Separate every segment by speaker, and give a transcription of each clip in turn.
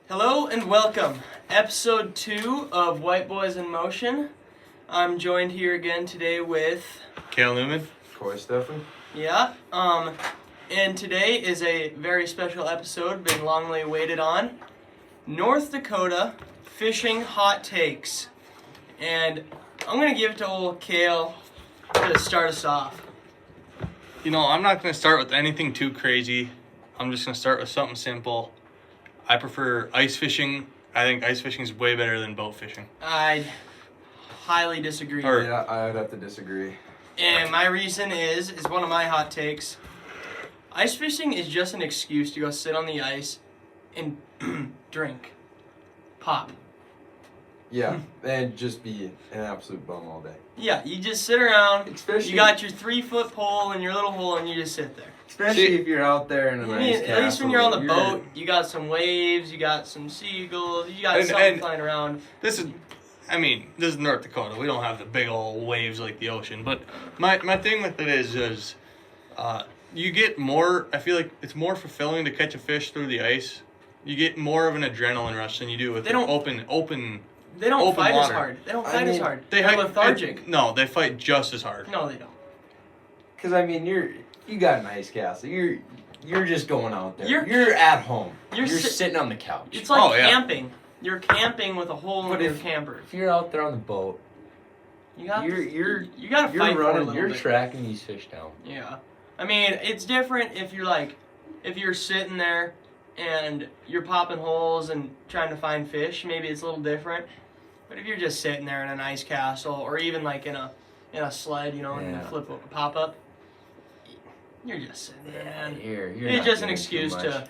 Speaker 1: Hello and welcome. Episode 2 of White Boys in Motion. I'm joined here again today with
Speaker 2: Kale Newman.
Speaker 3: Corey Stefan.
Speaker 1: Yeah. And today is a very special episode, been longly waited on. North Dakota fishing hot takes. And I'm gonna give it to old Kale to start us off.
Speaker 2: You know, I'm not going to start with anything too crazy. I'm just going to start with something simple. I prefer ice fishing. I think ice fishing is way better than boat fishing.
Speaker 1: I highly disagree.
Speaker 3: Yeah, I would have to disagree.
Speaker 1: And my reason is one of my hot takes. Ice fishing is just an excuse to go sit on the ice and drink. Pop.
Speaker 3: Yeah, and just be an absolute bum all day.
Speaker 1: Yeah, you just sit around,
Speaker 3: Especially,
Speaker 1: you got your 3-foot pole and your little hole and you just sit there.
Speaker 3: especially if you're out there in a nice
Speaker 1: At least when you're on the
Speaker 3: castle,
Speaker 1: boat, you got some waves, you got some seagulls, you got something flying around.
Speaker 2: This is North Dakota. We don't have the big old waves like the ocean. But my thing with it is you get more, I feel like it's more fulfilling to catch a fish through the ice. You get more of an adrenaline rush than you do with open.
Speaker 1: They don't
Speaker 2: Open
Speaker 1: fight
Speaker 2: water.
Speaker 1: as hard. They don't fight as hard.
Speaker 2: They're
Speaker 1: lethargic.
Speaker 2: No, they fight just as hard.
Speaker 1: No, they don't.
Speaker 3: Because I mean, you got an ice castle. You're just going out there.
Speaker 1: You're-
Speaker 3: You're at home.
Speaker 1: You're
Speaker 3: Sitting on the couch.
Speaker 1: It's like
Speaker 2: Oh, yeah.
Speaker 1: camping. You're camping with a hole in your camper.
Speaker 4: If you're out there on the boat,
Speaker 1: You got
Speaker 4: you're
Speaker 1: you got to
Speaker 4: you're
Speaker 1: fight for it a
Speaker 4: running,
Speaker 1: little
Speaker 4: you're
Speaker 1: bit.
Speaker 4: tracking these fish down.
Speaker 1: Yeah. I mean, it's different if you're sitting there and you're popping holes and trying to find fish, maybe it's a little different. But if you're just sitting there in an ice castle or even like in a sled, in a pop up, you're just sitting there, man.
Speaker 4: You're
Speaker 1: It's
Speaker 4: not
Speaker 1: just an
Speaker 4: doing too
Speaker 1: excuse
Speaker 4: much.
Speaker 1: to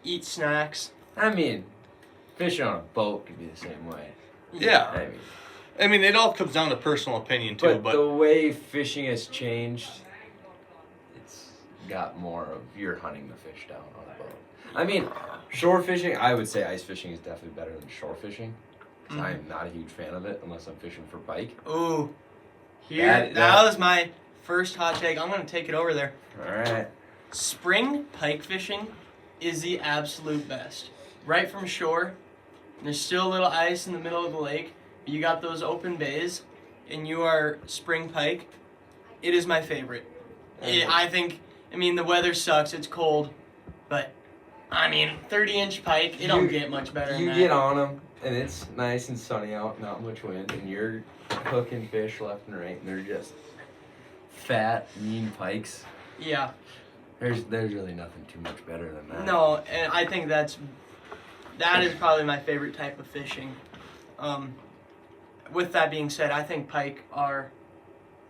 Speaker 1: eat snacks.
Speaker 4: I mean, fishing on a boat could be the same way.
Speaker 2: Yeah. I mean, it all comes down to personal opinion too.
Speaker 4: But the way fishing has changed, it's got more of you're hunting the fish down on a boat. I mean, shore fishing, I would say ice fishing is definitely better than shore fishing.
Speaker 1: Mm-hmm.
Speaker 4: I'm not a huge fan of it unless I'm fishing for pike.
Speaker 1: Ooh.
Speaker 4: That
Speaker 1: That was my first hot take. I'm going to take it over there.
Speaker 4: All right.
Speaker 1: Spring pike fishing is the absolute best. Right from shore, there's still a little ice in the middle of the lake. You got those open bays, and you are spring pike. It is my favorite. The weather sucks. It's cold, but 30-inch pike. It don't get much better than
Speaker 3: You
Speaker 1: that.
Speaker 3: get on them, and it's nice and sunny out, not much wind, and you're hooking fish left and right, and they're just
Speaker 4: Fat, mean pikes.
Speaker 1: Yeah.
Speaker 4: There's really nothing too much better than that.
Speaker 1: No, and I think that is probably my favorite type of fishing. With that being said, I think pike are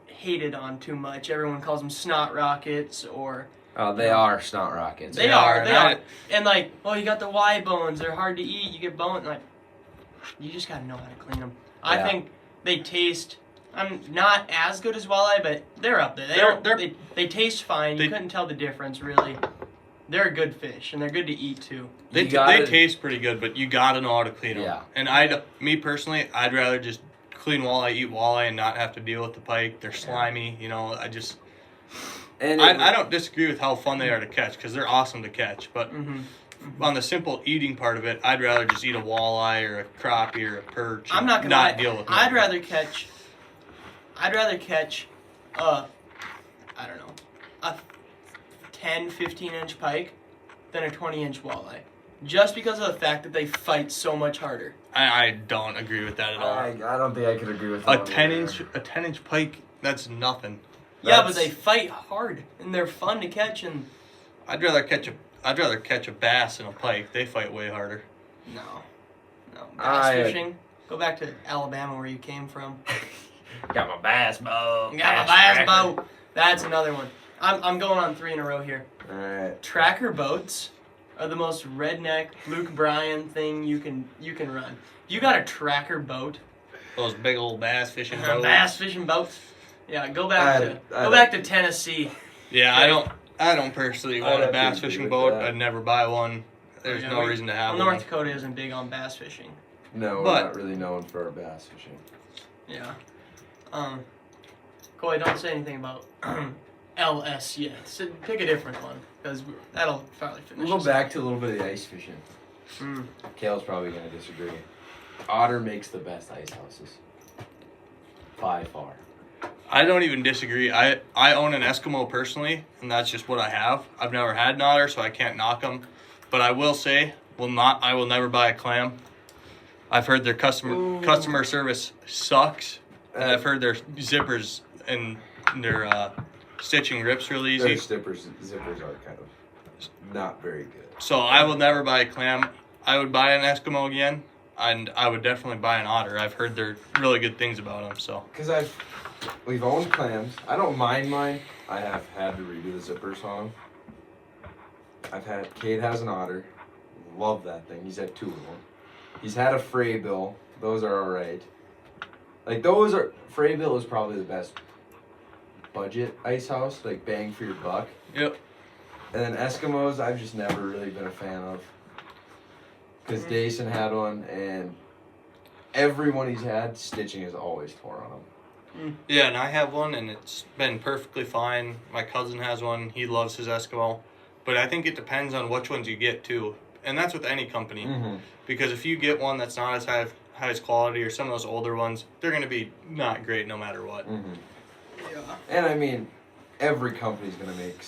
Speaker 1: hated on too much. Everyone calls them snot rockets or...
Speaker 4: Oh, they are snot rockets.
Speaker 1: They are. And you got the Y bones. They're hard to eat. You get bone. You just got to know how to clean them. I think they taste... not as good as walleye, but they're up there. They taste fine. You couldn't tell the difference, really. They're a good fish, and they're good to eat, too.
Speaker 2: They taste pretty good, but you gotta know how to clean them.
Speaker 4: Yeah.
Speaker 2: And me personally, I'd rather just clean walleye, eat walleye, and not have to deal with the pike. They're slimy, I don't disagree with how fun they are to catch, because they're awesome to catch. But on the simple eating part of it, I'd rather just eat a walleye or a crappie or a perch.
Speaker 1: I'm not gonna lie.
Speaker 2: Deal with them.
Speaker 1: I'd rather catch a 10, 15-inch pike than a 20-inch walleye. Just because of the fact that they fight so much harder.
Speaker 2: I don't agree with that at all.
Speaker 4: I don't think I could agree with
Speaker 2: A
Speaker 4: that.
Speaker 2: 10-inch pike, that's nothing.
Speaker 1: Yeah, but they fight hard and they're fun to catch. And
Speaker 2: I'd rather catch a bass than a pike. They fight way harder.
Speaker 1: no, bass fishing. Go back to Alabama where you came from.
Speaker 4: Got my bass boat.
Speaker 1: Got my bass boat. That's another one. I'm going on 3 in a row here.
Speaker 3: all right.
Speaker 1: Tracker boats are the most redneck Luke Bryan thing you can run. You got a tracker boat.
Speaker 2: Those big old bass fishing boats.
Speaker 1: Bass fishing boats. Yeah, go back to Tennessee.
Speaker 2: Yeah, I don't personally
Speaker 3: I'd
Speaker 2: want a
Speaker 3: have to
Speaker 2: bass
Speaker 3: agree
Speaker 2: fishing
Speaker 3: with
Speaker 2: boat.
Speaker 3: that.
Speaker 2: I'd never buy one. There's no reason to have
Speaker 1: North
Speaker 2: one.
Speaker 1: Dakota isn't big on bass fishing.
Speaker 3: No, we're
Speaker 2: But-
Speaker 3: not really known for our bass fishing.
Speaker 1: Yeah. Coy, don't say anything about LS yet. So pick a different one because that'll probably finish.
Speaker 3: We'll go
Speaker 1: us
Speaker 3: back
Speaker 1: off.
Speaker 3: to a little bit of the ice fishing. Kale's probably gonna disagree. Otter makes the best ice houses. By far.
Speaker 2: I don't even disagree. I own an Eskimo personally, and that's just what I have. I've never had an otter, so I can't knock them. But I will say, I will never buy a clam. I've heard their customer service sucks, and I've heard their zippers and their stitching rips really easy.
Speaker 3: Their zippers are kind of not very good.
Speaker 2: So I will never buy a clam. I would buy an Eskimo again, and I would definitely buy an otter. I've heard they're really good things about them. So
Speaker 3: Because we've owned clams. I don't mind mine. I have had to redo the zippers on them. Cade has an otter. Love that thing. He's had 2 of them. He's had a Freybill. Those are alright. Freybill is probably the best budget ice house, like bang for your buck.
Speaker 2: yep.
Speaker 3: And then Eskimos, I've just never really been a fan of. Because Dason had one, and everyone he's had, stitching is always torn on them.
Speaker 2: Yeah, and I have one, and it's been perfectly fine. My cousin has one. He loves his Eskimo. But I think it depends on which ones you get, too. And that's with any company.
Speaker 3: Mm-hmm.
Speaker 2: Because if you get one that's not as highest quality or some of those older ones, they're going to be not great no matter what.
Speaker 3: Mm-hmm.
Speaker 1: Yeah.
Speaker 3: And I mean, every company's gonna make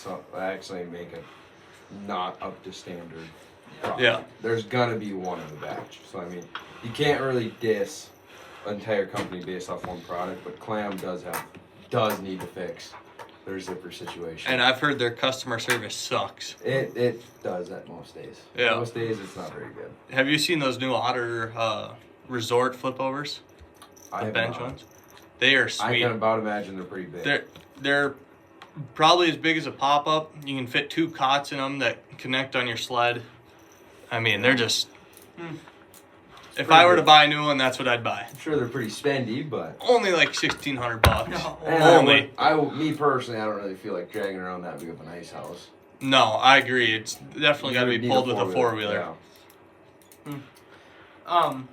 Speaker 3: a not up to standard product.
Speaker 2: Yeah.
Speaker 3: There's gonna be one in the batch. So I mean, you can't really diss an entire company based off one product, but Clam does need to fix their zipper situation.
Speaker 2: And I've heard their customer service sucks.
Speaker 3: It does at most days.
Speaker 2: Yeah.
Speaker 3: Most days it's not very good.
Speaker 2: Have you seen those new Otter resort flipovers?
Speaker 3: I have
Speaker 2: bench
Speaker 3: not.
Speaker 2: ones? They are
Speaker 3: I
Speaker 2: sweet.
Speaker 3: can about imagine they're pretty big.
Speaker 2: They're probably as big as a pop-up. You can fit 2 cots in them that connect on your sled. I mean, they're just... If I were to buy a new one, that's what I'd buy.
Speaker 3: I'm sure they're pretty spendy, but
Speaker 2: Only like $1,600.
Speaker 1: No.
Speaker 3: and
Speaker 2: Only.
Speaker 3: me personally, I don't really feel like dragging around that big of an ice house.
Speaker 2: No, I agree. It's definitely got to be
Speaker 3: You need
Speaker 2: pulled with a four-wheeler.
Speaker 3: Yeah.
Speaker 1: I'm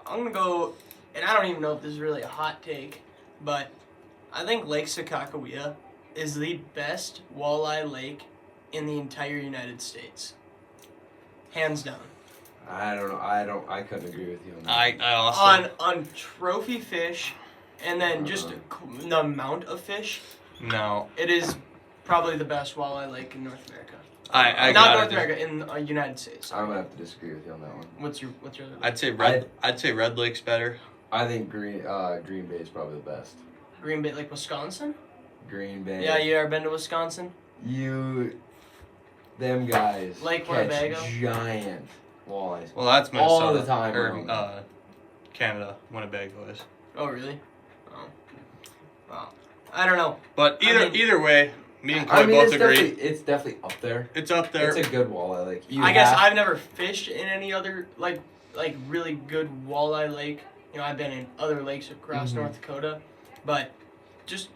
Speaker 1: gonna go, and I don't even know if this is really a hot take, but I think Lake Sakakawea is the best walleye lake in the entire United States. Hands down.
Speaker 3: I don't know. I couldn't agree with you on that.
Speaker 2: I also...
Speaker 1: On trophy fish, and then just the amount of fish,
Speaker 2: No.
Speaker 1: it is probably the best walleye lake in North America.
Speaker 2: I
Speaker 1: Not
Speaker 2: gotta
Speaker 1: North
Speaker 2: dis-
Speaker 1: America, in the United States.
Speaker 3: I'm gonna have to disagree with you on that one.
Speaker 1: What's your other?
Speaker 2: I'd say Red Lake's better.
Speaker 3: I think Green Bay is probably the best.
Speaker 1: Green Bay, like Wisconsin?
Speaker 3: Green Bay.
Speaker 1: Yeah, you ever been to Wisconsin?
Speaker 3: Them guys
Speaker 1: Lake
Speaker 3: catch
Speaker 1: Winnebago?
Speaker 3: giant walleyes.
Speaker 2: Well, that's Minnesota.
Speaker 3: All the time.
Speaker 2: Or Canada, Winnebago is.
Speaker 1: Oh, really? Oh. Wow. I don't know.
Speaker 2: But either way, me and Clay
Speaker 3: I mean,
Speaker 2: both agree.
Speaker 3: it's definitely up there.
Speaker 2: It's up there.
Speaker 3: It's a good walleye lake.
Speaker 1: I guess I've never fished in any other like really good walleye lake. You know, I've been in other lakes across North Dakota, but just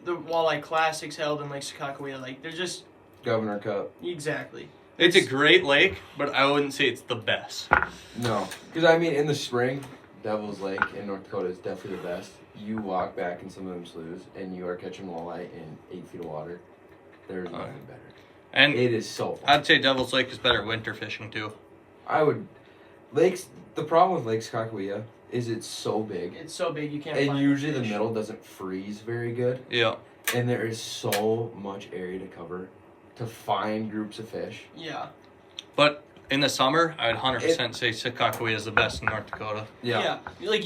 Speaker 1: the walleye classics held in Lake Sakakawea, like they're just
Speaker 3: Governor Cup.
Speaker 1: exactly.
Speaker 2: It's a great lake, but I wouldn't say it's the best.
Speaker 3: No, because I mean, in the spring, Devil's Lake in North Dakota is definitely the best. You walk back in some of them sloughs, and you are catching walleye in 8 feet of water. There's nothing better.
Speaker 2: And
Speaker 3: It is so fun.
Speaker 2: I'd say Devil's Lake is better winter fishing too.
Speaker 3: The problem with Lake Sakakawea is it's so big,
Speaker 1: It's so big you can't.
Speaker 3: and
Speaker 1: find
Speaker 3: usually the
Speaker 1: fish.
Speaker 3: middle doesn't freeze very good,
Speaker 2: Yeah.
Speaker 3: and there is so much area to cover to find groups of fish.
Speaker 1: Yeah.
Speaker 2: But in the summer, I'd 100% say Sakakawea is the best in North Dakota.
Speaker 1: Yeah. Like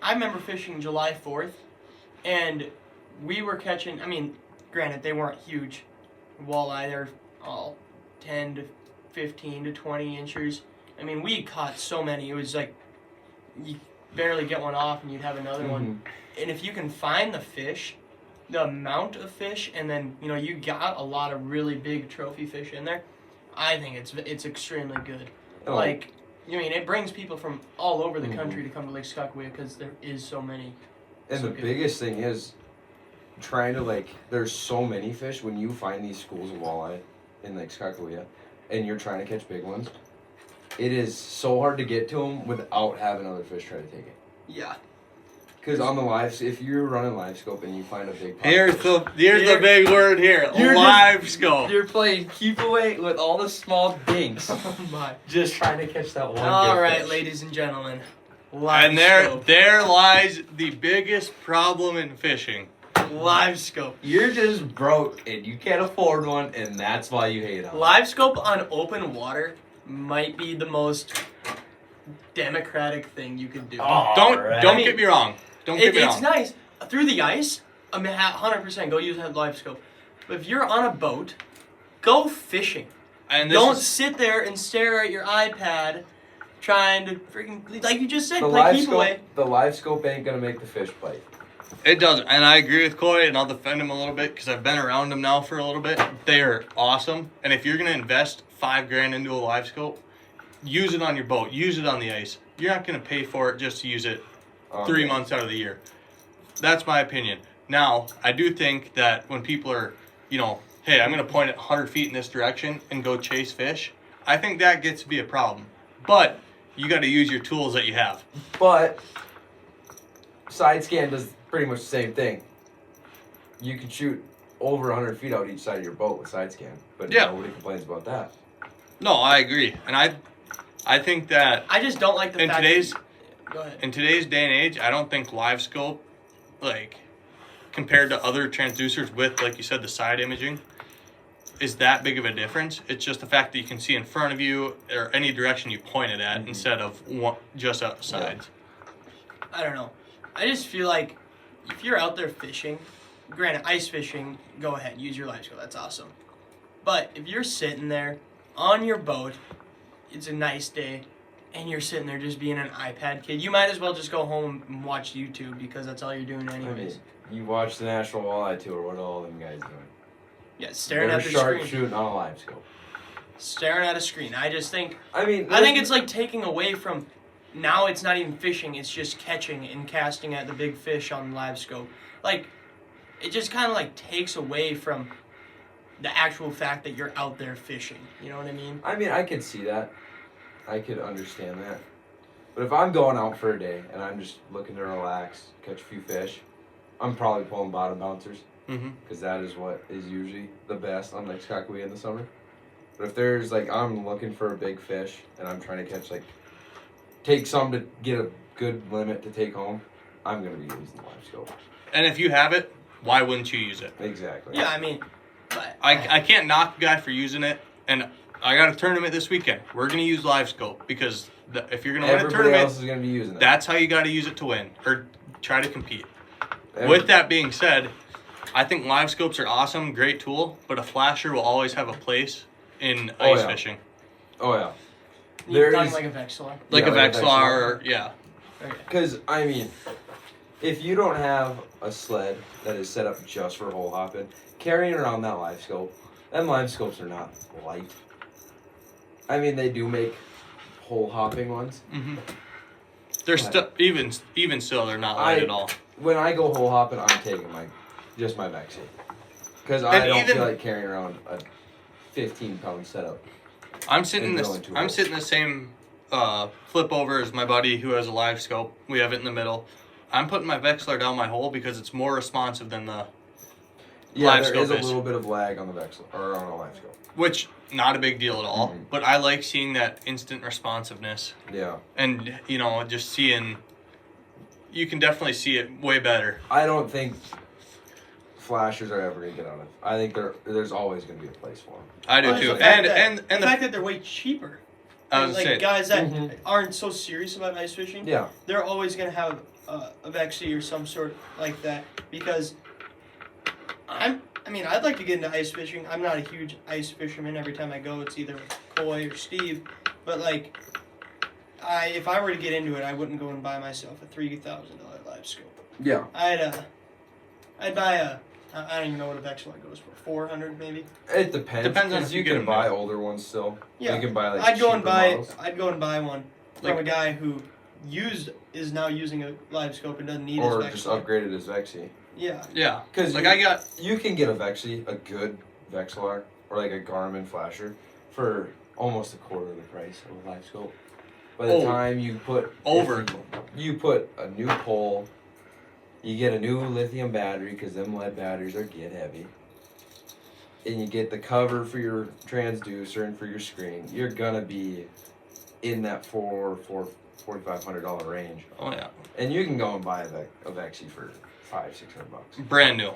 Speaker 1: I remember fishing July 4th, and we were catching. I mean, granted they weren't huge walleye; they're all 10 to 15 to 20 inches. I mean, we caught so many. It was like you barely get one off, and you'd have another one. And if you can find the fish, the amount of fish, and then you got a lot of really big trophy fish in there, I think it's extremely good.
Speaker 3: Oh.
Speaker 1: Like, it brings people from all over the country to come to Lake Sakakawea because there is so many.
Speaker 3: And
Speaker 1: So
Speaker 3: the
Speaker 1: good.
Speaker 3: biggest thing is trying to there's so many fish when you find these schools of walleye in Lake Sakakawea, and you're trying to catch big ones. It is so hard to get to them without having other fish try to take it.
Speaker 1: Yeah.
Speaker 3: Because on the live, if you're running live scope and you find a big pop
Speaker 2: Here's
Speaker 3: fish,
Speaker 2: the big word here.
Speaker 4: You're
Speaker 2: Live scope.
Speaker 4: You're playing keep away with all the small dinks.
Speaker 1: Oh my.
Speaker 4: Just trying to catch that one.
Speaker 1: All
Speaker 4: good
Speaker 1: right,
Speaker 4: fish.
Speaker 1: ladies and gentlemen. Live
Speaker 2: And there
Speaker 1: scope.
Speaker 2: lies the biggest problem in fishing.
Speaker 1: Live scope.
Speaker 4: You're just broke and you can't afford one, and that's why you hate on.
Speaker 1: Live scope on open water might be the most democratic thing you could do.
Speaker 4: Oh,
Speaker 2: Don't
Speaker 4: right.
Speaker 2: don't get me wrong. Don't get me
Speaker 1: It's
Speaker 2: wrong.
Speaker 1: nice. Through the ice, I mean, 100% go use that live scope. But if you're on a boat, go fishing.
Speaker 2: And this
Speaker 1: Don't
Speaker 2: is,
Speaker 1: sit there and stare at your iPad trying to freaking, like you just said,
Speaker 3: the
Speaker 1: play
Speaker 3: live
Speaker 1: keep
Speaker 3: scope,
Speaker 1: away.
Speaker 3: the live scope ain't gonna make the fish bite.
Speaker 2: it doesn't. And I agree with Coy, and I'll defend him a little bit because I've been around them now for a little bit. They are awesome. And if you're gonna invest $5,000 into a live scope, use it on your boat. Use it on the ice. You're not gonna pay for it just to use it 3
Speaker 3: Yeah.
Speaker 2: months out of the year. That's my opinion. Now, I do think that when people are, hey, I'm going to point it 100 feet in this direction and go chase fish, I think that gets to be a problem. But you got to use your tools that you have.
Speaker 3: But side scan does pretty much the same thing. You can shoot over 100 feet out each side of your boat with side scan, but
Speaker 2: Yeah.
Speaker 3: nobody complains about that.
Speaker 2: No, I agree. And I think that
Speaker 1: I just don't like the
Speaker 2: in
Speaker 1: fact
Speaker 2: today's
Speaker 1: that, go ahead.
Speaker 2: in today's day and age, I don't think live scope, like, compared to other transducers with, like you said, the side imaging, is that big of a difference. It's just the fact that you can see in front of you or any direction you point it at instead of just out the sides.
Speaker 1: I don't know. I just feel like if you're out there fishing, granted, ice fishing, go ahead, use your live scope. That's awesome. But if you're sitting there on your boat, it's a nice day, and you're sitting there just being an iPad kid, you might as well just go home and watch YouTube because that's all you're doing anyways.
Speaker 3: You watch the National Walleye Tour. What are all them guys doing?
Speaker 1: Yeah, staring
Speaker 3: They're
Speaker 1: at the
Speaker 3: shark
Speaker 1: screen.
Speaker 3: shooting on a live scope.
Speaker 1: Staring at a screen. I think it's like taking away from. Now it's not even fishing. It's just catching and casting at the big fish on live scope. Like, it just kind of like takes away from the actual fact that you're out there fishing. You know what I mean?
Speaker 3: I could see that. I could understand that. But if I'm going out for a day and I'm just looking to relax, catch a few fish, I'm probably pulling bottom bouncers
Speaker 2: Mm-hmm.
Speaker 3: because that is what is usually the best on Lake Skakawea in the summer. But if there's I'm looking for a big fish and I'm trying to catch take some to get a good limit to take home, I'm gonna be using the live scope.
Speaker 2: And if you have it, why wouldn't you use it?
Speaker 3: Exactly.
Speaker 1: Yeah, I mean, but
Speaker 2: I can't knock a guy for using it, and I got a tournament this weekend. We're going to use live scope because if you're going to win a
Speaker 3: Everybody
Speaker 2: tournament,
Speaker 3: else is gonna be using it.
Speaker 2: that's how you got to use it to win or try to compete.
Speaker 3: Every-
Speaker 2: With that being said, I think live scopes are awesome, great tool, but a flasher will always have a place in
Speaker 3: Oh,
Speaker 2: ice
Speaker 3: yeah.
Speaker 2: fishing.
Speaker 3: Oh yeah.
Speaker 1: you're
Speaker 3: There
Speaker 1: talking
Speaker 3: is-
Speaker 1: like a Vexillor.
Speaker 2: Like
Speaker 3: Yeah,
Speaker 2: a
Speaker 3: like a
Speaker 2: Vexlar,
Speaker 3: Vexlar.
Speaker 2: or, yeah.
Speaker 1: Okay.
Speaker 3: Because, if you don't have a sled that is set up just for hole hopping, carrying around that live scope, and live scopes are not light. They do make hole hopping ones.
Speaker 2: Mm-hmm. They're still, even still, they're not light at all.
Speaker 3: When I go hole hopping, I'm taking just my Vexy. Because I
Speaker 2: And
Speaker 3: don't
Speaker 2: even-
Speaker 3: feel like carrying around a 15-pound setup.
Speaker 2: I'm sitting
Speaker 3: And
Speaker 2: this.
Speaker 3: drilling two
Speaker 2: I'm
Speaker 3: holes.
Speaker 2: sitting the same flip over as my buddy who has a live scope. We have it in the middle. I'm putting my Vexlar down my hole because it's more responsive than the
Speaker 3: Yeah,
Speaker 2: live
Speaker 3: there
Speaker 2: scope
Speaker 3: is a
Speaker 2: is.
Speaker 3: little bit of lag on the Vexy or on a live scope.
Speaker 2: Which not a big deal at all.
Speaker 3: Mhm.
Speaker 2: But I like seeing that instant responsiveness
Speaker 3: Yeah.
Speaker 2: and just seeing. You can definitely see it way better.
Speaker 3: I don't think flashers are ever gonna get on it. I think there's always gonna be a place for them.
Speaker 2: I do
Speaker 1: Well,
Speaker 2: too.
Speaker 1: the fact
Speaker 2: And
Speaker 1: the
Speaker 2: the
Speaker 1: fact that they're way cheaper.
Speaker 2: I was
Speaker 1: Like
Speaker 2: saying.
Speaker 1: guys that
Speaker 3: Mhm.
Speaker 1: aren't so serious about ice fishing,
Speaker 3: Yeah.
Speaker 1: they're always gonna have a Vexy or some sort like that because I'd like to get into ice fishing. I'm not a huge ice fisherman. Every time I go, it's either Coy or Steve. But if I were to get into it, I wouldn't go and buy myself a $3,000 live scope.
Speaker 3: Yeah.
Speaker 1: I'd buy I don't even know what a Vexillor goes for. 400 maybe.
Speaker 3: It depends.
Speaker 2: Depends on
Speaker 3: 'cause
Speaker 2: if
Speaker 3: you
Speaker 2: you get
Speaker 3: can
Speaker 2: them
Speaker 3: buy
Speaker 2: there.
Speaker 3: older ones still.
Speaker 1: Yeah.
Speaker 3: You can buy
Speaker 1: I'd go and
Speaker 3: cheaper
Speaker 1: buy.
Speaker 3: models.
Speaker 1: I'd go and buy one from
Speaker 2: Like-
Speaker 1: a guy who is now using a live scope and doesn't need
Speaker 3: or
Speaker 1: his
Speaker 3: just
Speaker 1: Vexillor.
Speaker 3: upgraded his Vexy.
Speaker 1: Yeah.
Speaker 2: Yeah.
Speaker 3: Because
Speaker 2: You
Speaker 3: can get a Vexy, a good Vexillor, or a Garmin flasher, for almost a quarter of the price of a live scope. By the
Speaker 2: Oh.
Speaker 3: time you put
Speaker 2: Over.
Speaker 3: you put a new pole, You get a new lithium battery because them lead batteries get heavy. And you get the cover for your transducer and for your screen. You're gonna be in that $4,500 range.
Speaker 2: Oh yeah.
Speaker 3: And you can go and buy a Vexy for $500-600.
Speaker 2: Brand new.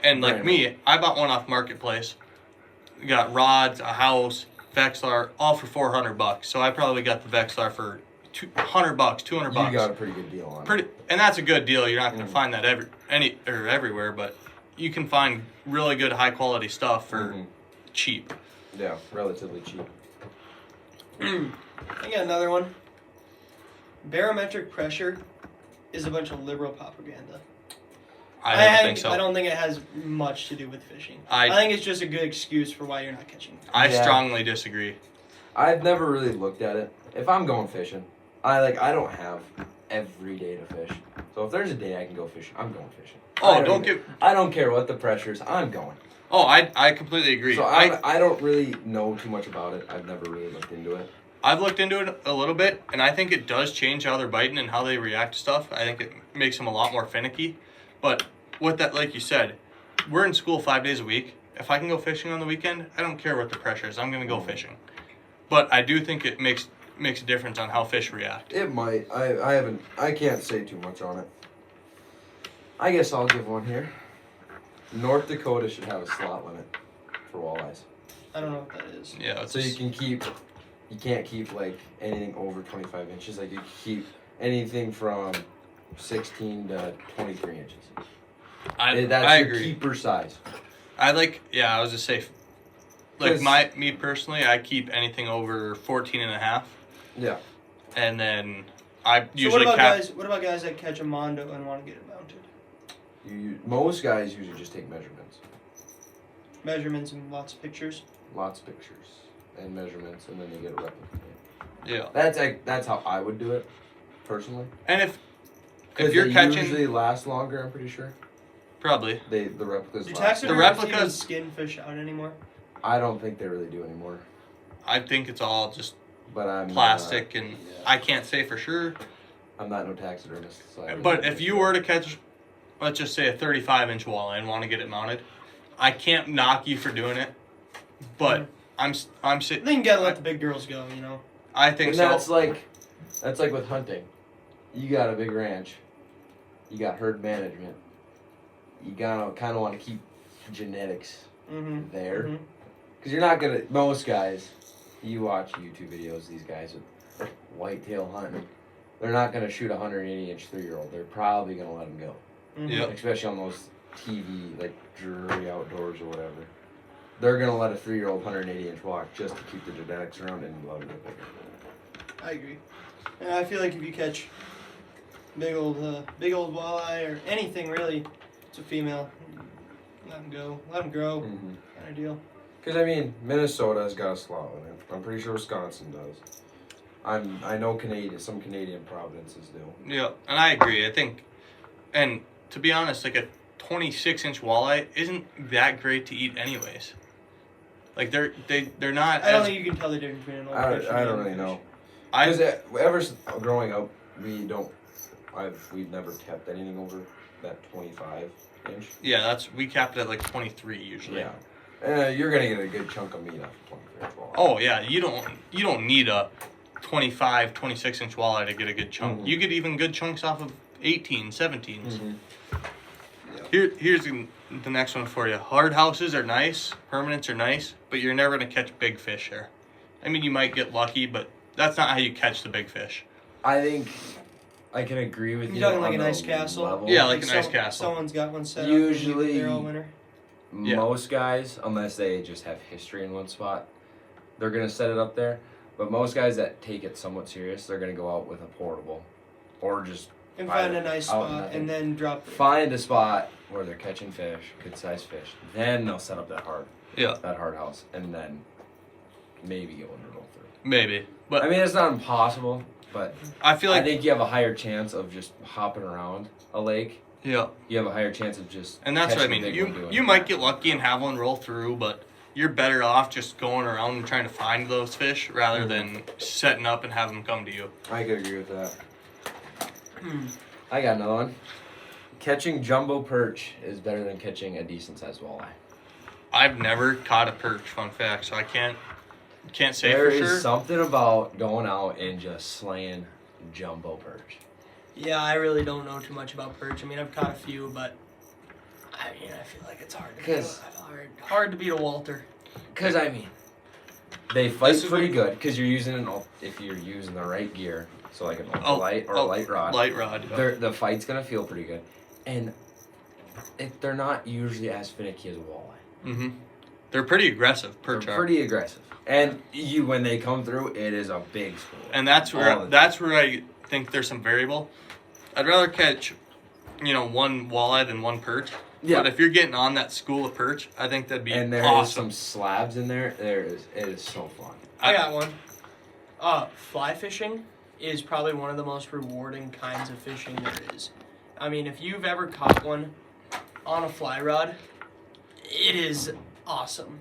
Speaker 2: And like me, I bought one off Marketplace. Got rods, a house, Vexlar, all for $400. So I probably got the Vexlar for $100, $200.
Speaker 3: You got a pretty good deal on it.
Speaker 2: And that's a good deal. You're not going to find that everywhere, but you can find really good high quality stuff for cheap.
Speaker 3: Yeah, relatively cheap.
Speaker 1: I got another one. Barometric pressure is a bunch of liberal propaganda.
Speaker 2: I don't think so.
Speaker 1: I don't think it has much to do with fishing.
Speaker 2: I
Speaker 1: think it's just a good excuse for why you're not catching.
Speaker 2: I strongly disagree.
Speaker 3: I've never really looked at it. If I'm going fishing, I don't have every day to fish. So if there's a day I can go fishing, I'm going fishing.
Speaker 2: Oh,
Speaker 3: I don't care what the pressure is. I'm going.
Speaker 2: Oh, I completely agree.
Speaker 3: So I don't really know too much about it. I've never really looked into it.
Speaker 2: I've looked into it a little bit, and I think it does change how they're biting and how they react to stuff. I think it makes them a lot more finicky. But with that, like you said, we're in school 5 days a week. If I can go fishing on the weekend, I don't care what the pressure is. I'm going to go fishing. But I do think it makes a difference on how fish react.
Speaker 3: It might. I can't say too much on it. I guess I'll give one here. North Dakota should have a slot limit for walleyes.
Speaker 1: I don't know what that is.
Speaker 2: Yeah.
Speaker 3: So you can't keep like anything over 25 inches. Like you can keep anything from 16 to 23 inches. That's
Speaker 2: I
Speaker 3: your
Speaker 2: agree.
Speaker 3: keeper size.
Speaker 2: I was just say, like me personally, I keep anything over 14 and a half.
Speaker 3: Yeah.
Speaker 2: And then I
Speaker 1: So
Speaker 2: usually
Speaker 1: what about guys that catch a mondo and want to get it mounted?
Speaker 3: Most guys usually just take measurements.
Speaker 1: Measurements and lots of pictures.
Speaker 3: Lots of pictures and measurements, and then you get a replica.
Speaker 2: Yeah.
Speaker 3: That's how I would do it, personally.
Speaker 2: And if
Speaker 3: Because
Speaker 2: you're
Speaker 3: they
Speaker 2: catching,
Speaker 3: usually last longer, I'm pretty sure.
Speaker 2: probably.
Speaker 3: The replicas
Speaker 1: Do
Speaker 3: last.
Speaker 2: The
Speaker 1: taxidermists
Speaker 2: replicas-
Speaker 1: even skin fish out anymore?
Speaker 3: I don't think they really do anymore.
Speaker 2: I think it's all just
Speaker 3: But I'm
Speaker 2: plastic, and I can't say for sure.
Speaker 3: I'm not no taxidermist. So I really
Speaker 2: But
Speaker 3: don't
Speaker 2: if you were to catch, let's just say a 35-inch walleye and want to get it mounted, I can't knock you for doing it. But I'm sitting.
Speaker 1: Then you gotta let the big girls go, you know.
Speaker 2: I think
Speaker 3: And
Speaker 2: so.
Speaker 3: that's like with hunting. You got a big ranch. You got herd management. You gotta kind of want to keep genetics there, because you're not gonna. Most guys, you watch YouTube videos. These guys with whitetail hunting, they're not gonna shoot a 180-inch 3-year-old. They're probably gonna let them go.
Speaker 2: Yeah.
Speaker 3: Especially on those TV like Drury Outdoors or whatever. They're gonna let a 3-year-old 180-inch walk just to keep the genetics around and let them get bigger.
Speaker 1: I agree. And I feel like if you catch big old walleye or anything really, it's a female. Let them go. Let them grow. Kind of deal.
Speaker 3: Because I mean, Minnesota's got a slot limit. I'm pretty sure Wisconsin does. I know some Canadian provinces do.
Speaker 2: Yeah, and I agree. I think, and to be honest, like a 26-inch walleye isn't that great to eat anyways. Like they're not.
Speaker 1: I don't think you can tell the difference between an old fish and
Speaker 3: I
Speaker 1: a
Speaker 3: don't
Speaker 1: young
Speaker 3: really
Speaker 1: fish.
Speaker 3: know. Because growing up, we've never kept anything over that 25-inch.
Speaker 2: Yeah, we capped it at like 23 usually.
Speaker 3: Yeah. You're gonna get a good chunk of meat off a 23-inch walleye.
Speaker 2: Oh yeah, you don't need a 25, 26-inch walleye to get a good chunk. You get even good chunks off of 18, 17s. Here's the next one for you. Hard houses are nice, permanents are nice, but you're never gonna catch big fish there. I mean, you might get lucky, but that's not how you catch the big fish.
Speaker 4: I think I can agree with you.
Speaker 1: You're talking like
Speaker 4: on
Speaker 1: an
Speaker 4: the
Speaker 1: ice castle?
Speaker 4: level.
Speaker 2: Yeah, like an ice castle.
Speaker 1: Someone's got one set
Speaker 4: Usually-
Speaker 1: up there all winter.
Speaker 4: Most guys, unless they just have history in one spot, they're gonna set it up there. But most guys that take it somewhat serious, they're gonna go out with a portable, or just
Speaker 1: And
Speaker 4: buy
Speaker 1: find
Speaker 4: it
Speaker 1: a nice
Speaker 4: out in
Speaker 1: spot
Speaker 4: nothing.
Speaker 1: and then drop it.
Speaker 4: Find a spot where they're catching fish, good sized fish. Then they'll set up that hard house, and then maybe go and roll through.
Speaker 2: Maybe, but
Speaker 4: I mean, it's not impossible, but
Speaker 2: I feel like
Speaker 4: I think you have a higher chance of just hopping around a lake.
Speaker 2: yeah,
Speaker 4: You have a higher chance of just
Speaker 2: and that's what I
Speaker 4: catching
Speaker 2: mean.
Speaker 4: a big one doing
Speaker 2: You
Speaker 4: it.
Speaker 2: might get lucky and have one roll through, but you're better off just going around and trying to find those fish rather than setting up and have them come to you.
Speaker 3: I could agree with that. I got another one.
Speaker 4: catching jumbo perch is better than catching a decent sized walleye.
Speaker 2: I've never caught a perch, fun fact, so I can't say
Speaker 4: There
Speaker 2: for
Speaker 4: is
Speaker 2: sure.
Speaker 4: something about going out and just slaying jumbo perch.
Speaker 1: Yeah, I really don't know too much about perch. I mean, I've caught a few, but I feel like it's hard to beat. Hard to beat a Walter.
Speaker 4: Because they fight
Speaker 2: This is
Speaker 4: pretty
Speaker 2: what-
Speaker 4: good because you're using if you're using the right gear, so like an ultralight or a light rod.
Speaker 2: Light rod.
Speaker 4: The fight's gonna feel pretty good, and they're not usually as finicky as a walleye.
Speaker 2: Mm-hmm. They're pretty aggressive. Perch
Speaker 4: They're
Speaker 2: are.
Speaker 4: pretty aggressive, and when they come through, it is a big school.
Speaker 2: And that's where I think there's some variable. I'd rather catch, one walleye than one perch.
Speaker 4: Yeah.
Speaker 2: But if you're getting on that school of perch, I think that'd be
Speaker 4: And there is
Speaker 2: awesome.
Speaker 4: some slabs in there. It is so fun.
Speaker 1: I got one. Fly fishing is probably one of the most rewarding kinds of fishing there is. I mean, if you've ever caught one on a fly rod, it is awesome.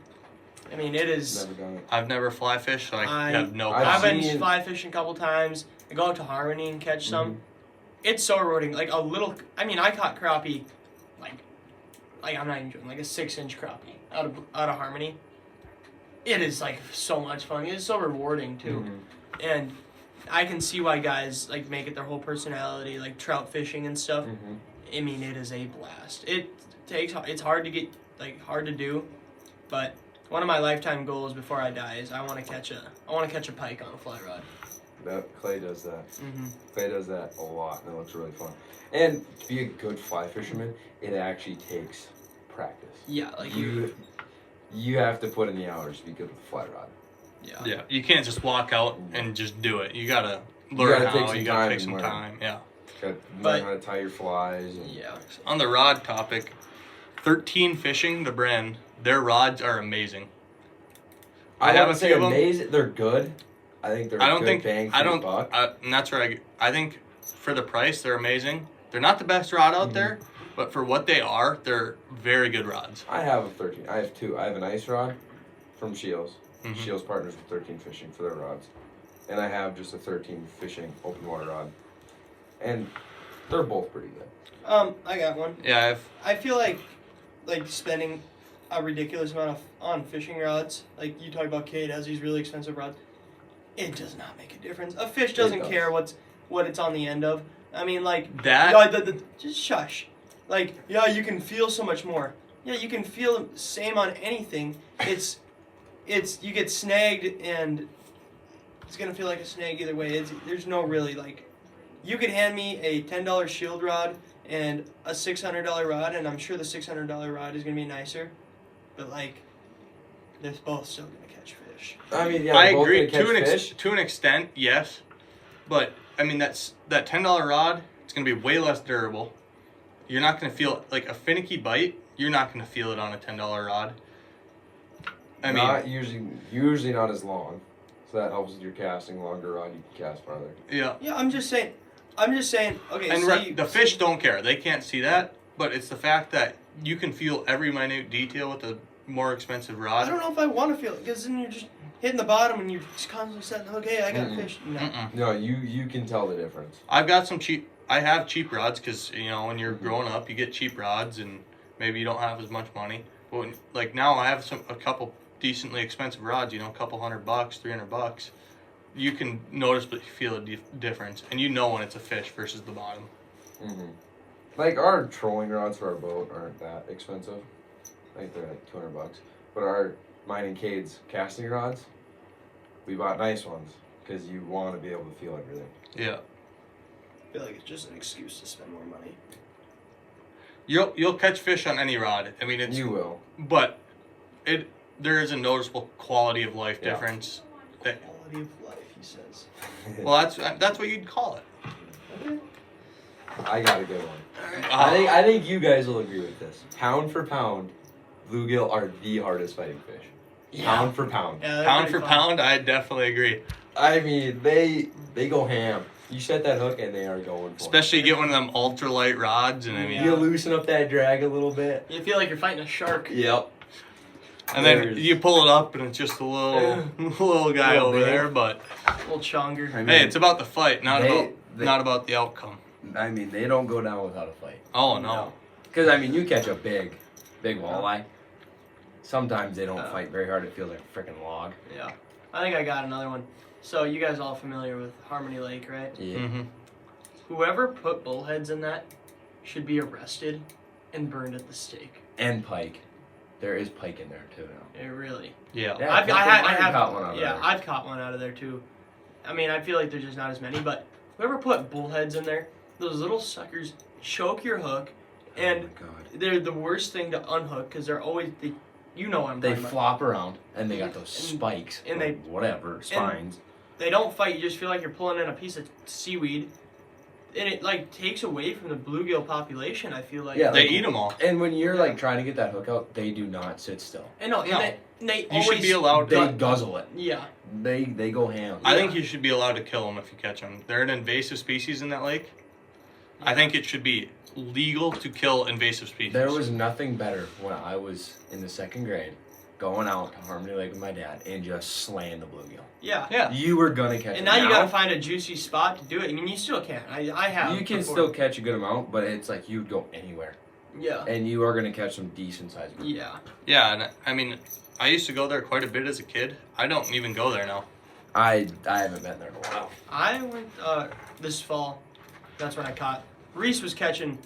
Speaker 1: I mean, it is.
Speaker 3: Never done it.
Speaker 2: I've never fly fished, so I have no
Speaker 3: I've
Speaker 1: I've been
Speaker 3: seen-
Speaker 1: fly fishing a couple times. I go out to Harmony and catch some.
Speaker 3: Mhm.
Speaker 1: It's so rewarding. Like a little. I mean, I caught crappie, like I'm not even joking. Like a 6-inch crappie out of Harmony. It is like so much fun. It's so rewarding too, and I can see why guys like make it their whole personality, like trout fishing and stuff. I mean, it is a blast. It's hard to get, hard to do, but one of my lifetime goals before I die is I want to catch a pike on a fly rod.
Speaker 3: That Clay does that.
Speaker 1: Mm-hmm.
Speaker 3: Clay does that a lot, and it looks really fun. And to be a good fly fisherman, it actually takes practice.
Speaker 1: Yeah, like
Speaker 3: You have to put in the hours to be good with a fly rod.
Speaker 1: yeah.
Speaker 2: Yeah, you can't just walk out and just do it. You gotta
Speaker 3: You
Speaker 2: learn
Speaker 3: gotta take
Speaker 2: how.
Speaker 3: some
Speaker 2: You gotta
Speaker 3: time
Speaker 2: take
Speaker 3: to
Speaker 2: some
Speaker 3: learn.
Speaker 2: time. Yeah.
Speaker 3: Got to
Speaker 1: But-
Speaker 3: learn how to tie your flies. And
Speaker 1: Yeah.
Speaker 2: On the rod topic, 13 Fishing, the brand, their rods are amazing.
Speaker 3: I
Speaker 2: have a
Speaker 3: wouldn't say
Speaker 2: few of 'em.
Speaker 3: amazing. They're good. I think they're
Speaker 2: I don't
Speaker 3: good
Speaker 2: think
Speaker 3: bang for
Speaker 2: I
Speaker 3: the
Speaker 2: don't,
Speaker 3: buck.
Speaker 2: and that's where I think for the price they're amazing. They're not the best rod out there, but for what they are, they're very good rods.
Speaker 3: I have a 13. I have two. I have an ice rod from Shields.
Speaker 2: Mhm.
Speaker 3: Shields partners with 13 Fishing for their rods. And I have just a 13 Fishing open water rod. And they're both pretty good.
Speaker 1: I got one.
Speaker 2: Yeah,
Speaker 1: I feel like spending a ridiculous amount on fishing rods. Like you talk about, Cade has these really expensive rods. It does not make a difference. A fish doesn't
Speaker 3: does.
Speaker 1: care what it's on the end of. I mean, like
Speaker 2: that
Speaker 1: just shush. Like, yeah, you can feel so much more. Yeah, you can feel the same on anything. It's you get snagged and it's gonna feel like a snag either way. There's no really you could hand me a $10 shield rod and a $600 rod, and I'm sure the $600 rod is gonna be nicer, but they're both still gonna catch fish.
Speaker 3: I mean, yeah,
Speaker 2: I
Speaker 3: they're both
Speaker 2: agree
Speaker 3: gonna catch fish.
Speaker 2: to an extent, yes, but I mean that $10 rod. It's gonna be way less durable. You're not gonna feel like a finicky bite. You're not gonna feel it on a $10 rod. I mean,
Speaker 3: Not usually not as long. So that helps with your casting. Longer rod, you can cast farther.
Speaker 2: yeah.
Speaker 1: Yeah, I'm just saying. Okay,
Speaker 2: And the fish don't care. They can't see that, but it's the fact that you can feel every minute detail with a more expensive
Speaker 1: I
Speaker 2: rod.
Speaker 1: don't know if I want to feel it, because then you're just hitting the bottom and you're just constantly setting the hook. Hey, I got a fish. No.
Speaker 2: Mm-mm.
Speaker 3: No, you can tell the difference.
Speaker 2: I've got some cheap. I have cheap rods because when you're growing up, you get cheap rods and maybe you don't have as much money. But now, I have a couple decently expensive rods. A couple $100, $300. You can notice, but you feel a difference, and when it's a fish versus the bottom.
Speaker 3: Like our trolling rods for our boat aren't that expensive. I think they're like $200. But mine and Cade's casting rods, we bought nice ones because you want to be able to feel everything.
Speaker 2: Yeah.
Speaker 1: I feel like it's just an excuse to spend more money.
Speaker 2: You'll catch fish on any rod. I mean,
Speaker 3: You will.
Speaker 2: but there is a noticeable quality of life
Speaker 3: Yeah.
Speaker 2: difference.
Speaker 1: Quality of life, he says.
Speaker 2: Well, that's what you'd call it.
Speaker 1: Okay.
Speaker 3: I got a good one.
Speaker 1: All right.
Speaker 3: I think you guys will agree with this. Pound for pound, bluegill are the hardest fighting fish. Pound for pound.
Speaker 1: Yeah, they're
Speaker 2: Pound
Speaker 1: pretty
Speaker 2: for
Speaker 1: fun.
Speaker 2: pound, I definitely agree.
Speaker 3: I mean, they go ham. You set that hook and they are going for it.
Speaker 2: Especially you get one of them ultralight rods, and I mean,
Speaker 3: You loosen up that drag a little bit.
Speaker 1: You feel like you're fighting a shark.
Speaker 3: Yep.
Speaker 2: and then
Speaker 3: there's-
Speaker 2: you pull it up, and it's just a little guy
Speaker 3: Little
Speaker 2: over
Speaker 3: babe.
Speaker 2: there. But
Speaker 1: A little chonger.
Speaker 3: I mean,
Speaker 2: hey, it's about the fight, not
Speaker 3: They-
Speaker 2: about the outcome.
Speaker 4: I mean, they don't go down without a fight.
Speaker 2: Oh no.
Speaker 4: Because, I mean, you catch a big walleye. Sometimes they don't fight very hard. It feels like a freaking log.
Speaker 1: Yeah. I think I got another one. So you guys all familiar with Harmony Lake, right?
Speaker 4: Yeah.
Speaker 2: Mm-hmm.
Speaker 1: Whoever put bullheads in that should be arrested and burned at the stake.
Speaker 4: And pike. There is pike in there, too, now.
Speaker 1: It really.
Speaker 2: Yeah.
Speaker 4: Yeah,
Speaker 1: I have
Speaker 4: caught one out of there.
Speaker 1: I've caught one out of there too. I mean, I feel like there's just not as many, but whoever put bullheads in there, those little suckers choke your hook, and
Speaker 4: oh my God.
Speaker 1: they're the worst thing to unhook because they're always you know what I'm
Speaker 4: They
Speaker 1: talking about.
Speaker 4: flop around, and they got those spikes,
Speaker 1: and
Speaker 4: or
Speaker 1: they-
Speaker 4: whatever, spines.
Speaker 1: They don't fight. You just feel like you're pulling in a piece of seaweed, and it like takes away from the bluegill population. I feel like.
Speaker 4: Yeah,
Speaker 2: They
Speaker 4: like-
Speaker 2: eat them all.
Speaker 4: And when you're like trying to get that hook out, they do not sit still.
Speaker 1: And no,
Speaker 2: No.
Speaker 1: and they
Speaker 2: You
Speaker 1: always
Speaker 2: should be allowed
Speaker 4: They
Speaker 2: to.
Speaker 4: guzzle it.
Speaker 1: Yeah.
Speaker 4: They go ham.
Speaker 2: I think you should be allowed to kill them if you catch them. They're an invasive species in that lake. I think it should be legal to kill invasive species.
Speaker 4: There was nothing better when I was in the 2nd grade, going out to Harmony Lake with my dad and just slaying the bluegill.
Speaker 1: Yeah.
Speaker 2: Yeah.
Speaker 4: You were gonna catch it.
Speaker 1: And now you gotta find a juicy spot to do it. I mean, you still can. I have.
Speaker 4: You can
Speaker 1: before.
Speaker 4: still catch a good amount, but it's like you'd go anywhere,
Speaker 1: Yeah.
Speaker 4: and you are gonna catch some decent sized.
Speaker 1: Yeah.
Speaker 2: Yeah, and I mean, I used to go there quite a bit as a kid. I don't even go there now.
Speaker 4: I haven't been there in a while.
Speaker 1: I went this fall. That's when I caught. Reese was catching.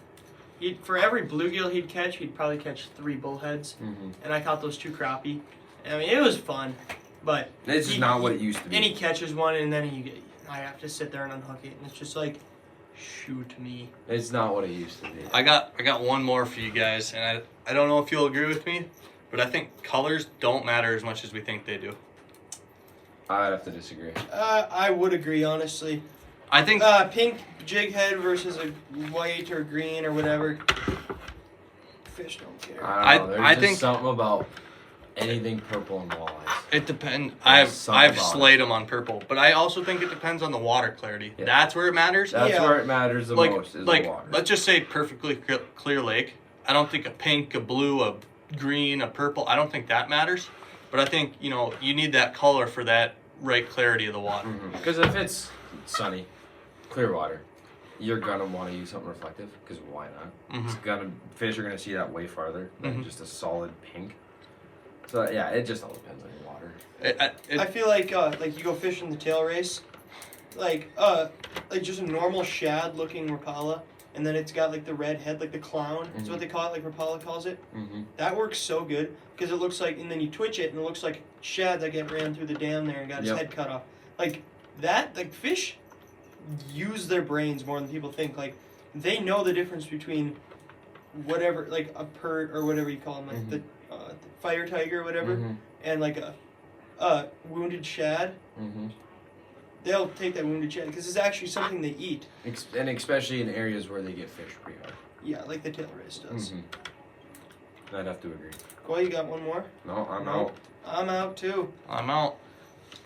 Speaker 1: For every bluegill he'd catch, he'd probably catch 3 bullheads,
Speaker 4: Mm-hmm.
Speaker 1: and I caught those 2 crappie. I mean, it was fun, but
Speaker 4: This is not what it used to be.
Speaker 1: and he catches one, and then I have to sit there and unhook it, and it's just like, shoot me.
Speaker 4: It's not what it used to be.
Speaker 2: I got one more for you guys, and I don't know if you'll agree with me, but I think colors don't matter as much as we think they do.
Speaker 4: I'd have to disagree.
Speaker 1: I would agree, honestly.
Speaker 2: I think
Speaker 1: Pink jig head versus a white or green or whatever. Fish don't care.
Speaker 4: I don't know. There's
Speaker 2: I
Speaker 4: just
Speaker 2: think-
Speaker 4: something about anything purple and walleyes.
Speaker 2: it depends.
Speaker 4: There's something
Speaker 2: I've
Speaker 4: about
Speaker 2: slayed them on purple, but I also think it depends on the water clarity.
Speaker 4: Yeah.
Speaker 2: That's where it matters.
Speaker 4: That's
Speaker 1: Yeah.
Speaker 4: where it matters the most is
Speaker 2: like
Speaker 4: the water.
Speaker 2: let's just say perfectly clear lake. I don't think a pink, a blue, a green, a purple. I don't think that matters, but I think you need that color for that right clarity of the water.
Speaker 4: Because if it's sunny, clear water, you're gonna want to use something reflective. Because why not? It's fish are gonna see that way farther than just a solid pink. So yeah, it just all depends on your water.
Speaker 1: I feel like you go fishing the tail race, like just a normal shad looking Rapala, and then it's got like the red head, like the clown. Is what they call it, like Rapala calls it.
Speaker 4: Mm-hmm.
Speaker 1: That works so good because it looks like, and then you twitch it, and it looks like shad that get ran through the dam there and got his
Speaker 4: Yep.
Speaker 1: head cut off. Like that, like fish use their brains more than people think. Like they know the difference between whatever, like a pert or whatever you call them, like the fire tiger or whatever, and like a wounded shad.
Speaker 4: Mm-hmm.
Speaker 1: They'll take that wounded shad because it's actually something they eat.
Speaker 4: And especially in areas where they get fished pretty hard.
Speaker 1: Yeah, like the tail race does.
Speaker 4: I'd have to agree.
Speaker 1: Coy, you got one more?
Speaker 4: No, I'm
Speaker 1: No.
Speaker 4: out.
Speaker 1: I'm out too.
Speaker 2: I'm out.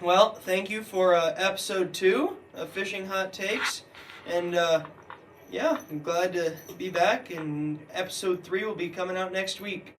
Speaker 1: Well, thank you for episode 2 of Fishing Hot Takes. And yeah, I'm glad to be back. And episode 3 will be coming out next week.